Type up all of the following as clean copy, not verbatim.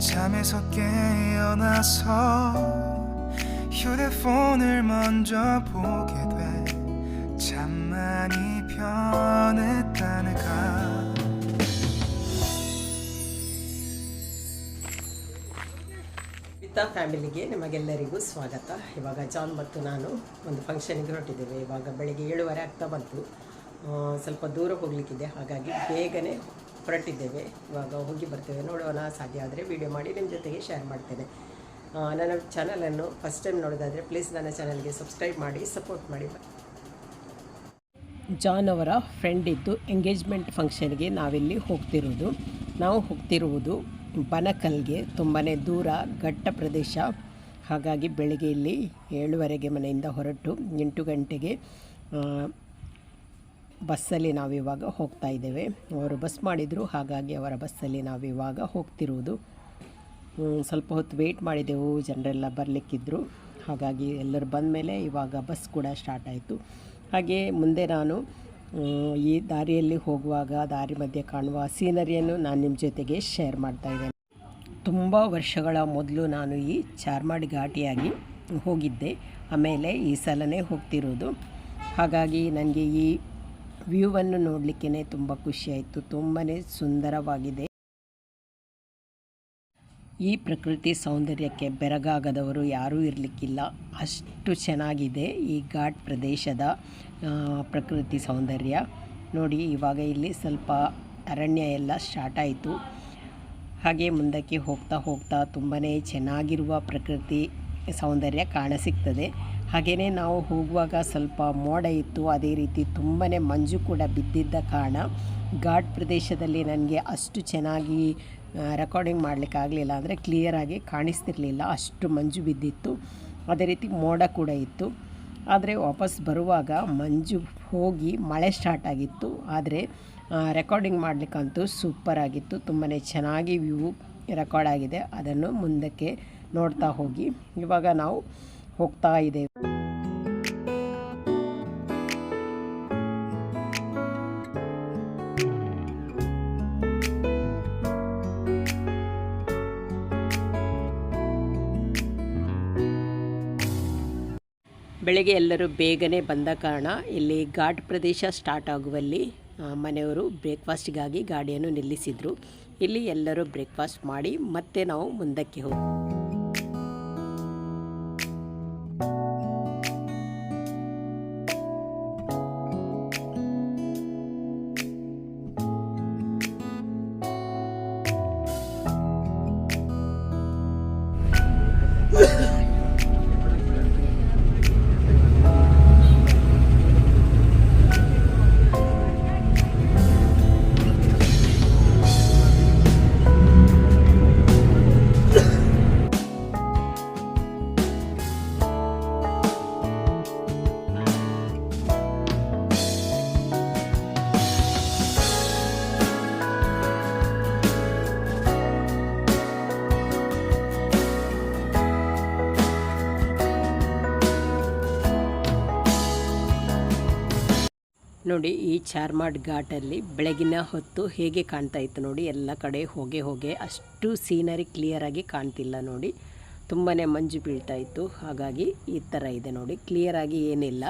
잠에서 깨어나서 휴대폰을 먼저 보게 돼. 참 많이 변했다 내가. ಮಿತಾ ಫ್ಯಾಮಿಲಿಗೆ ನಿಮಗೆಲ್ಲರಿಗೂ ಸ್ವಾಗತ. ಇವಾಗ ಜಾನ್ ಮತ್ತು ನಾನು ಒಂದು ಫಂಕ್ಷನಿಗೆ ಹೊರಟಿದ್ದೇವೆ. ಇವಾಗ ಬೆಳಗ್ಗೆ 7:30 ಆಗ್ತಾ ಬಂತು. ಸ್ವಲ್ಪ ದೂರ ಹೋಗಲಿಕ್ಕಿದೆ, ಹಾಗಾಗಿ ಬೇಗನೆ ಹೊರಟಿದ್ದೇವೆ. ಇವಾಗ ಹೋಗಿ ಬರ್ತೇವೆ. ನೋಡೋಣ, ಸಾಧ್ಯ ಆದರೆ ವಿಡಿಯೋ ಮಾಡಿ ನಿಮ್ಮ ಜೊತೆಗೆ ಶೇರ್ ಮಾಡ್ತೇನೆ. ನನ್ನ ಚಾನಲನ್ನು ಫಸ್ಟ್ ಟೈಮ್ ನೋಡೋದಾದರೆ ಪ್ಲೀಸ್ ನನ್ನ ಚಾನಲ್ಗೆ ಸಬ್ಸ್ಕ್ರೈಬ್ ಮಾಡಿ, ಸಪೋರ್ಟ್ ಮಾಡಿ. ಜಾನ್ ಅವರ ಫ್ರೆಂಡ್ ಇದ್ದು ಎಂಗೇಜ್ಮೆಂಟ್ ಫಂಕ್ಷನ್ಗೆ ನಾವಿಲ್ಲಿ ನಾವು ಹೋಗ್ತಿರುವುದು ಬನಕಲ್ಗೆ. ತುಂಬಾ ದೂರ, ಘಟ್ಟ ಪ್ರದೇಶ. ಹಾಗಾಗಿ ಬೆಳಗ್ಗೆ ಇಲ್ಲಿ 7:30ಗೆ ಮನೆಯಿಂದ ಹೊರಟು 8 ಗಂಟೆಗೆ ಬಸ್ಸಲ್ಲಿ ನಾವಿವಾಗ ಹೋಗ್ತಾ ಇದ್ದೇವೆ. ಅವರು ಬಸ್ ಮಾಡಿದರು, ಹಾಗಾಗಿ ಅವರ ಬಸ್ಸಲ್ಲಿ ನಾವಿವಾಗ ಹೋಗ್ತಿರುವುದು. ಸ್ವಲ್ಪ ಹೊತ್ತು ವೆಯ್ಟ್ ಮಾಡಿದೆವು, ಜನರೆಲ್ಲ ಬರಲಿಕ್ಕಿದ್ರು. ಹಾಗಾಗಿ ಎಲ್ಲರೂ ಬಂದ ಮೇಲೆ ಇವಾಗ ಬಸ್ ಕೂಡ ಸ್ಟಾರ್ಟ್ ಆಯಿತು. ಹಾಗೆ ಮುಂದೆ ನಾನು ಈ ದಾರಿಯಲ್ಲಿ ಹೋಗುವಾಗ ದಾರಿ ಮಧ್ಯೆ ಕಾಣುವ ಸೀನರಿಯನ್ನು ನಾನು ನಿಮ್ಮ ಜೊತೆಗೆ ಶೇರ್ ಮಾಡ್ತಾ ಇದ್ದೇನೆ. ತುಂಬ ವರ್ಷಗಳ ಮೊದಲು ನಾನು ಈ ಚಾರ್ಮಾಡಿ ಘಾಟಿಯಾಗಿ ಹೋಗಿದ್ದೆ, ಆಮೇಲೆ ಈ ಸಲನೇ ಹೋಗ್ತಿರೋದು. ಹಾಗಾಗಿ ನನಗೆ ಈ ವ್ಯೂವನ್ನು ನೋಡಲಿಕ್ಕೇ ತುಂಬ ಖುಷಿಯಾಯಿತು. ತುಂಬಾ ಸುಂದರವಾಗಿದೆ. ಈ ಪ್ರಕೃತಿ ಸೌಂದರ್ಯಕ್ಕೆ ಬೆರಗಾಗದವರು ಯಾರೂ ಇರಲಿಕ್ಕಿಲ್ಲ, ಅಷ್ಟು ಚೆನ್ನಾಗಿದೆ ಈ ಘಾಟ್ ಪ್ರದೇಶದ ಪ್ರಕೃತಿ ಸೌಂದರ್ಯ. ನೋಡಿ, ಇವಾಗ ಇಲ್ಲಿ ಸ್ವಲ್ಪ ಅರಣ್ಯ ಎಲ್ಲ ಸ್ಟಾರ್ಟ್ ಆಯಿತು. ಹಾಗೆ ಮುಂದಕ್ಕೆ ಹೋಗ್ತಾ ಹೋಗ್ತಾ ತುಂಬಾ ಚೆನ್ನಾಗಿರುವ ಪ್ರಕೃತಿ ಸೌಂದರ್ಯ ಕಾಣಸಿಗ್ತದೆ. ಹಾಗೆಯೇ ನಾವು ಹೋಗುವಾಗ ಸ್ವಲ್ಪ ಮೋಡ ಇತ್ತು, ಅದೇ ರೀತಿ ತುಂಬಾ ಮಂಜು ಕೂಡ ಬಿದ್ದಿದ್ದ ಕಾರಣ ಘಾಟ್ ಪ್ರದೇಶದಲ್ಲಿ ನನಗೆ ಅಷ್ಟು ಚೆನ್ನಾಗಿ ರೆಕಾರ್ಡಿಂಗ್ ಮಾಡಲಿಕ್ಕಾಗಲಿಲ್ಲ. ಅಂದರೆ ಕ್ಲಿಯರಾಗಿ ಕಾಣಿಸ್ತಿರಲಿಲ್ಲ, ಅಷ್ಟು ಮಂಜು ಬಿದ್ದಿತ್ತು. ಅದೇ ರೀತಿ ಮೋಡ ಕೂಡ ಇತ್ತು. ಆದರೆ ವಾಪಸ್ ಬರುವಾಗ ಮಂಜು ಹೋಗಿ ಮಳೆ ಸ್ಟಾರ್ಟ್ ಆಗಿತ್ತು. ಆದರೆ ರೆಕಾರ್ಡಿಂಗ್ ಮಾಡಲಿಕ್ಕಂತೂ ಸೂಪರಾಗಿತ್ತು. ತುಂಬಾ ಚೆನ್ನಾಗಿ ವ್ಯೂ ರೆಕಾರ್ಡ್ ಆಗಿದೆ. ಅದನ್ನು ಮುಂದಕ್ಕೆ ನೋಡ್ತಾ ಹೋಗಿ. ಇವಾಗ ನಾವು ಹೋಗ್ತಾ ಇದ್ದೇವೆ. ಬೆಳಗ್ಗೆ ಎಲ್ಲರೂ ಬೇಗನೆ ಬಂದ ಕಾರಣ ಇಲ್ಲಿ ಘಾಟ್ ಪ್ರದೇಶ ಸ್ಟಾರ್ಟ್ ಆಗುವಲ್ಲಿ ಮನೆಯವರು ಬ್ರೇಕ್ಫಾಸ್ಟಿಗಾಗಿ ಗಾಡಿಯನ್ನು ನಿಲ್ಲಿಸಿದರು. ಇಲ್ಲಿ ಎಲ್ಲರೂ ಬ್ರೇಕ್ಫಾಸ್ಟ್ ಮಾಡಿ ಮತ್ತೆ ನಾವು ಮುಂದಕ್ಕೆ ಹೋಗಿ. ನೋಡಿ, ಈ ಚಾರ್ಮಾಡ್ ಘಾಟಲ್ಲಿ ಬೆಳಗಿನ ಹೊತ್ತು ಹೇಗೆ ಕಾಣ್ತಾ ಇತ್ತು ನೋಡಿ. ಎಲ್ಲ ಕಡೆ ಹೊಗೆ ಅಷ್ಟು ಸೀನರಿ ಕ್ಲಿಯರಾಗಿ ಕಾಣ್ತಿಲ್ಲ ನೋಡಿ. ತುಂಬಾ ಮಂಜು ಬೀಳ್ತಾ ಇತ್ತು, ಹಾಗಾಗಿ ಈ ಥರ ಇದೆ ನೋಡಿ, ಕ್ಲಿಯರಾಗಿ ಏನಿಲ್ಲ.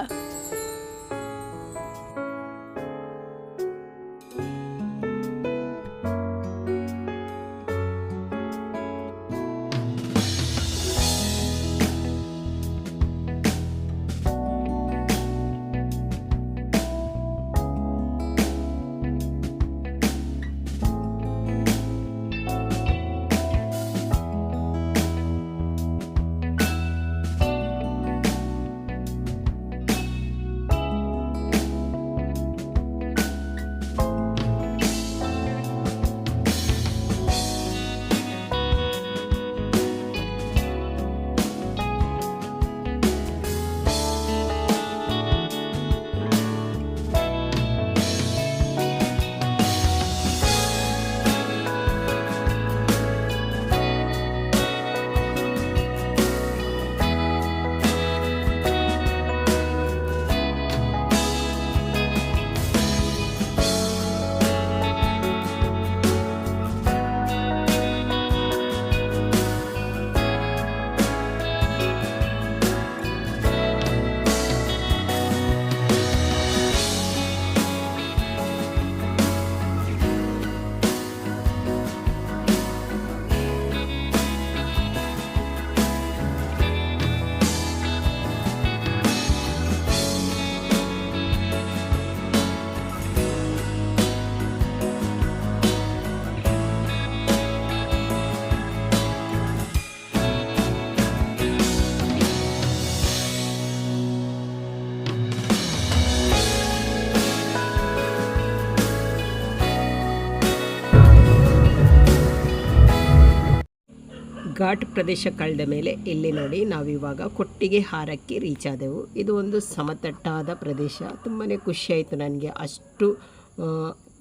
ಘಾಟ್ ಪ್ರದೇಶ ಕಳೆದ ಮೇಲೆ ಇಲ್ಲಿ ನೋಡಿ ನಾವಿವಾಗ ಕೊಟ್ಟಿಗೆ ಹಾರಕ್ಕೆ ರೀಚ್ ಆದೆವು. ಇದು ಒಂದು ಸಮತಟ್ಟಾದ ಪ್ರದೇಶ. ತುಂಬಾ ಖುಷಿ ಆಯಿತು ನನಗೆ. ಅಷ್ಟು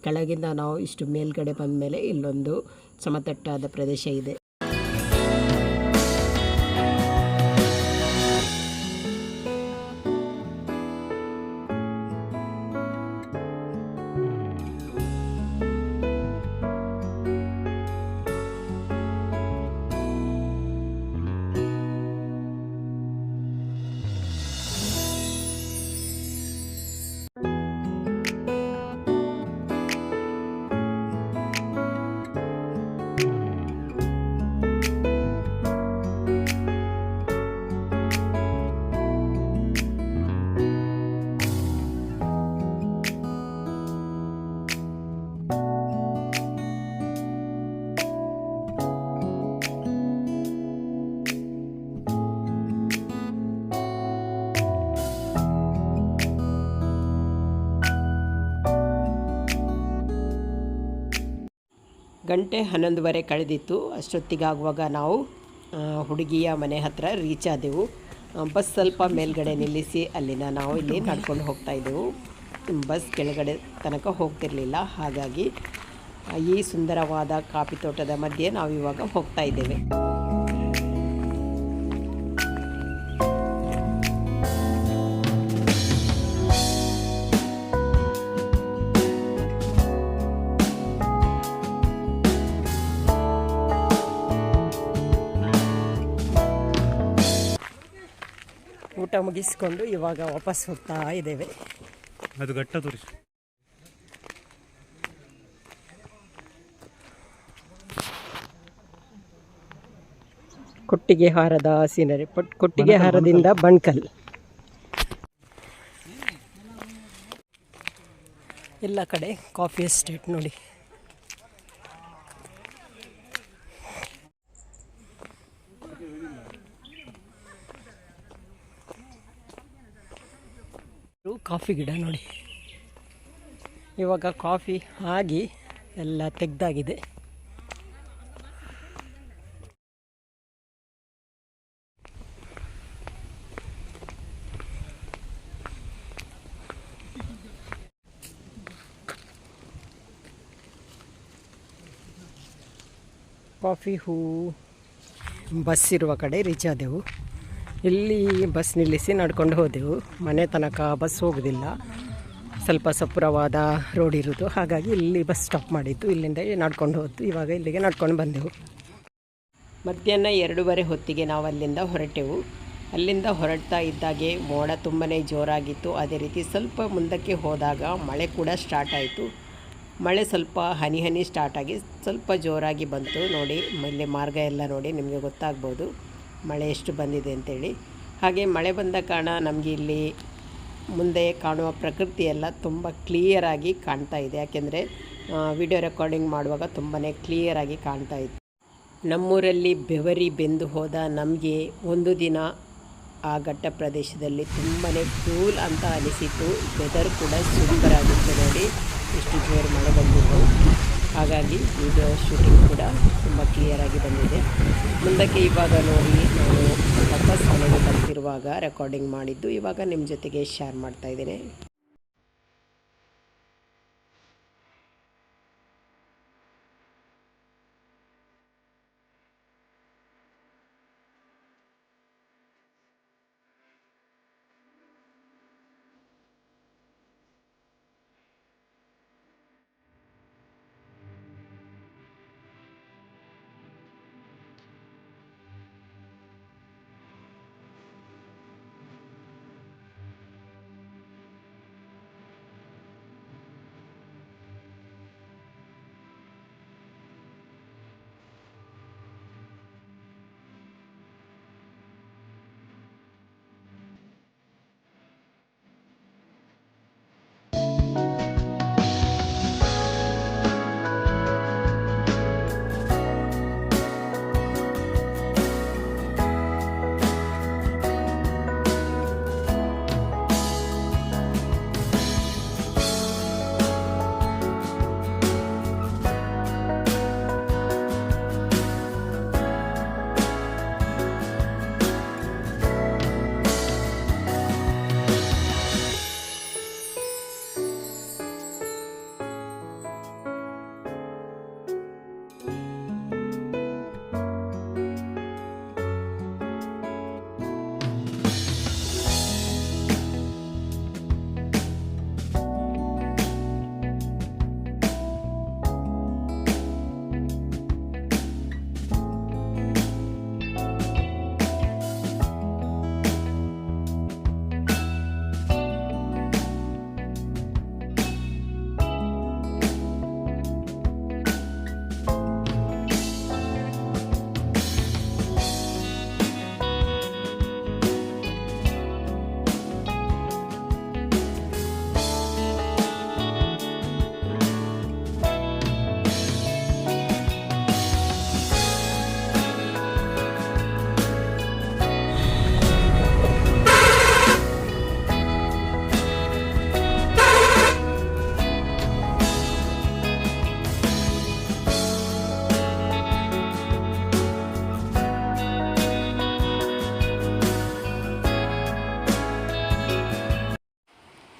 ಕೆಳಗಿಂದ ನಾವು ಇಷ್ಟು ಮೇಲ್ಗಡೆ ಬಂದ ಮೇಲೆ ಇಲ್ಲೊಂದು ಸಮತಟ್ಟಾದ ಪ್ರದೇಶ ಇದೆ. ಗಂಟೆ 11:30 ಕಳೆದಿತ್ತು. ಅಷ್ಟೊತ್ತಿಗಾಗುವಾಗ ನಾವು ಹುಡುಗಿಯ ಮನೆ ಹತ್ರ ರೀಚ್ ಆದೆವು. ಬಸ್ ಸ್ವಲ್ಪ ಮೇಲ್ಗಡೆ ನಿಲ್ಲಿಸಿ ಅಲ್ಲಿಂದ ನಾವು ಇಲ್ಲಿ ನಡ್ಕೊಂಡು ಹೋಗ್ತಾಯಿದ್ದೆವು. ಬಸ್ ಕೆಳಗಡೆ ತನಕ ಹೋಗ್ತಿರಲಿಲ್ಲ. ಹಾಗಾಗಿ ಈ ಸುಂದರವಾದ ಕಾಫಿ ತೋಟದ ಮಧ್ಯೆ ನಾವಿವಾಗ ಹೋಗ್ತಾ ಇದ್ದೇವೆ. ಊಟ ಮುಗಿಸಿಕೊಂಡು ಇವಾಗ ವಾಪಸ್ ಹೋಗ್ತಾ ಇದ್ದೇವೆ. ಅದು ಘಟ್ಟ ತೋರಿಸಿ. ಕೊಟ್ಟಿಗೆ ಹಾರದ ಸೀನರಿ. ಕೊಟ್ಟಿಗೆ ಹಾರದಿಂದ ಬಣ್ಕಲ್. ಎಲ್ಲ ಕಡೆ ಕಾಫಿ ಎಸ್ಟೇಟ್ ನೋಡಿ. ಕಾಫಿ ಗಿಡ ನೋಡಿ. ಇವಾಗ ಕಾಫಿ ಆಗಿ ಎಲ್ಲ ತೆಗ್ದಾಗಿದೆ. ಕಾಫಿ ಹೂ ಬಸ್ ಇರುವ ಕಡೆ ರೀಚ್ ಆದೆವು. ಇಲ್ಲಿ ಬಸ್ ನಿಲ್ಲಿಸಿ ನಡ್ಕೊಂಡು ಹೋದೆವು. ಮನೆ ತನಕ ಬಸ್ ಹೋಗೋದಿಲ್ಲ, ಸ್ವಲ್ಪ ಸಪುರವಾದ ರೋಡ್ ಇರೋದು. ಹಾಗಾಗಿ ಇಲ್ಲಿ ಬಸ್ ಸ್ಟಾಪ್ ಮಾಡಿದ್ದು. ಇಲ್ಲಿಂದ ನಡ್ಕೊಂಡು ಹೋದ್ದು. ಇವಾಗ ಇಲ್ಲಿಗೆ ನಡ್ಕೊಂಡು ಬಂದೆವು. ಮಧ್ಯಾಹ್ನ 2:30 ಹೊತ್ತಿಗೆ ನಾವು ಅಲ್ಲಿಂದ ಹೊರಟೆವು. ಅಲ್ಲಿಂದ ಹೊರಡ್ತಾ ಇದ್ದಾಗೆ ಮೋಡ ತುಂಬಾ ಜೋರಾಗಿತ್ತು. ಅದೇ ರೀತಿ ಸ್ವಲ್ಪ ಮುಂದಕ್ಕೆ ಹೋದಾಗ ಮಳೆ ಕೂಡ ಸ್ಟಾರ್ಟ್ ಆಯಿತು. ಮಳೆ ಸ್ವಲ್ಪ ಹನಿ ಹನಿ ಸ್ಟಾರ್ಟ್ ಆಗಿ ಸ್ವಲ್ಪ ಜೋರಾಗಿ ಬಂತು. ನೋಡಿ ಇಲ್ಲಿ ಮಾರ್ಗ ಎಲ್ಲ ನೋಡಿ ನಿಮಗೆ ಗೊತ್ತಾಗ್ಬೋದು ಮಳೆ ಎಷ್ಟು ಬಂದಿದೆ ಅಂತೇಳಿ. ಹಾಗೆ ಮಳೆ ಬಂದ ಕಾರಣ ನಮಗೆ ಇಲ್ಲಿ ಮುಂದೆ ಕಾಣುವ ಪ್ರಕೃತಿ ಎಲ್ಲ ತುಂಬ ಕ್ಲಿಯರಾಗಿ ಕಾಣ್ತಾ ಇದೆ. ಯಾಕೆಂದರೆ ವಿಡಿಯೋ ರೆಕಾರ್ಡಿಂಗ್ ಮಾಡುವಾಗ ತುಂಬಾ ಕ್ಲಿಯರಾಗಿ ಕಾಣ್ತಾ ಇತ್ತು. ನಮ್ಮೂರಲ್ಲಿ ಬೆವರಿ ಬೆಂದು ಹೋದ ನಮಗೆ ಒಂದು ದಿನ ಆ ಘಟ್ಟ ಪ್ರದೇಶದಲ್ಲಿ ತುಂಬಾ ಕೂಲ್ ಅಂತ ಅನಿಸಿತು. ವೆದರ್ ಕೂಡ ಸೂಪರ್ ಆಗಿತ್ತು. ನೋಡಿ ಎಷ್ಟು ಜೋರು ಮಳೆ ಬಂದಿತ್ತು. ಹಾಗಾಗಿ ವಿಡಿಯೋ ಶೂಟಿಂಗ್ ಕೂಡ ತುಂಬ ಕ್ಲಿಯರಾಗಿ ಬಂದಿದೆ. ಮುಂದಕ್ಕೆ ಇವಾಗ ನೋಡಿ ನಾನು ವಾಪಸ್ ಮನೆಗೆ ಬರ್ತಿರುವಾಗ ರೆಕಾರ್ಡಿಂಗ್ ಮಾಡಿದ್ದು ಇವಾಗ ನಿಮ್ಮ ಜೊತೆಗೆ ಶೇರ್ ಮಾಡ್ತಾಯಿದ್ದೇನೆ.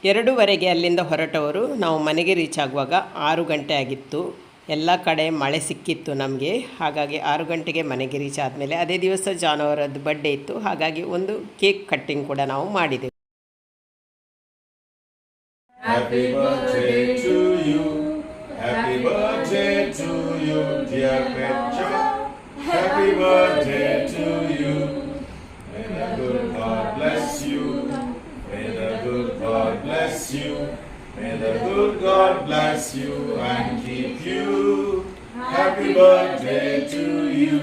2:30ಗೆ ಅಲ್ಲಿಂದ ಹೊರಟವರು. ನಾವು ಮನೆಗೆ ರೀಚ್ ಆಗುವಾಗ 6 ಗಂಟೆ ಆಗಿತ್ತು. ಎಲ್ಲ ಕಡೆ ಮಳೆ ಸಿಕ್ಕಿತ್ತು ನಮಗೆ. ಹಾಗಾಗಿ 6 ಗಂಟೆಗೆ ಮನೆಗೆ ರೀಚ್ ಆದಮೇಲೆ ಅದೇ ದಿವಸ ಜಾನ್ ಅವರದ್ದು ಬರ್ಡೇ ಇತ್ತು. ಹಾಗಾಗಿ ಒಂದು ಕೇಕ್ ಕಟ್ಟಿಂಗ್ ಕೂಡ ನಾವು ಮಾಡಿದೆವು. Happy birthday to you. Happy birthday to you, dear Petra. Happy birthday to you. May the good God bless you. May the good God bless you. May the good God bless you and keep you. Happy birthday to you.